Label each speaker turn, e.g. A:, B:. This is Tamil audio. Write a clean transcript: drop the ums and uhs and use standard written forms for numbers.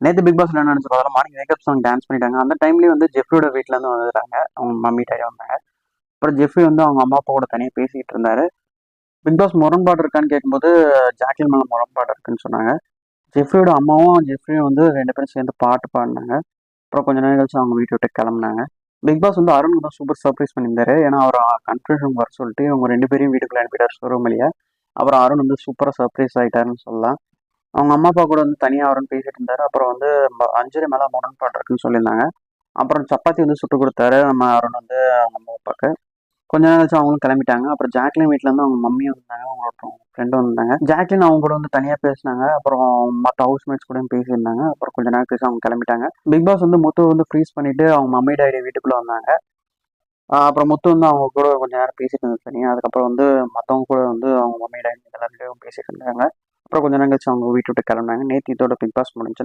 A: நேற்று பிக் பாஸ்ல என்ன நினச்சி பார்த்தாலும் மார்னிங் வேக்கப் சாங் டான்ஸ் பண்ணிட்டாங்க. அந்த டைம்லேயே வந்து ஜெஃப்ரியோட வீட்டிலேருந்து வந்துட்டாங்க. அவங்க மம்மி டாடி வந்தாங்க. அப்புறம் ஜெஃப்ரி வந்து அவங்க அம்மா அப்பா கூட தனியாக பேசிக்கிட்டு இருந்தாரு. பிக் பாஸ் முரண்பாடு இருக்கான்னு கேட்கும்போது ஜாக்லின் மேலே முரண்பாடு இருக்குன்னு சொன்னாங்க. ஜெஃப்ரியோட அம்மாவும் ஜெஃப்ரியும் வந்து 2 பேரும் சேர்ந்து பாட்டு பாடினாங்க. அப்புறம் கொஞ்ச நேரம் கழிச்சு அவங்க வீட்டை விட்டு கிளம்புனாங்க. பிக் பாஸ் வந்து அருணுக்கு தான் சூப்பர் சர்ப்ரைஸ் பண்ணியிருந்தாரு. ஏன்னா அவர் கன்ஃபர்மேஷன் வர சொல்லிட்டு இவங்க 2 பேரையும் வீட்டுக்குள்ள அனுப்பிட்டார் ஷோரூம் வழியா. அப்புறம் அருண் வந்து சூப்பராக சர்ப்ரைஸ் ஆகிட்டாருன்னு சொல்லலாம். அவங்க அம்மா அப்பா கூட வந்து தனியாக அவருன்னு பேசிட்டு இருந்தாரு. அப்புறம் வந்து அஞ்சரை மேலே முரண்பாடு இருக்குன்னு சொல்லியிருந்தாங்க. அப்புறம் சப்பாத்தி வந்து சுட்டு கொடுத்தாரு நம்ம அருண் வந்து அவங்க அம்மா அப்பாவுக்கு. கொஞ்ச நேரம் கழிச்சு அவங்களும் கிளம்பிட்டாங்க. அப்புறம் ஜாக்லின் வீட்டில் இருந்து அவங்க மம்மியும் வந்தாங்க, அவங்களோட ஃப்ரெண்டும் வந்தாங்க. ஜாக்லின் அவங்க கூட வந்து தனியாக பேசினாங்க. அப்புறம் மற்ற ஹவுஸ்மேட்ஸ் கூடயும் பேசியிருந்தாங்க. அப்புறம் கொஞ்ச நேரம் கழிச்சு அவங்க கிளம்பிட்டாங்க. பிக் பாஸ் வந்து முத்து வந்து ஃப்ரீஸ் பண்ணிட்டு அவங்க மம்மி டாடி வீட்டுக்குள்ளே வந்தாங்க. அப்புறம் முத்து வந்து அவங்க கூட கொஞ்ச நேரம் பேசிட்டு இருந்தாங்க தனியாக. அதுக்கப்புறம் வந்து மற்றவங்க கூட வந்து அவங்க மம்மி டாடி எல்லாருமே பேசிட்டு இருந்தாங்க. அப்புறம் கொஞ்ச நேரம் கழிச்சு அவங்க வீட்டு விட்டு கிளம்பினாங்க. நேற்று இதோட பிக் பாஸ் முடிஞ்சு.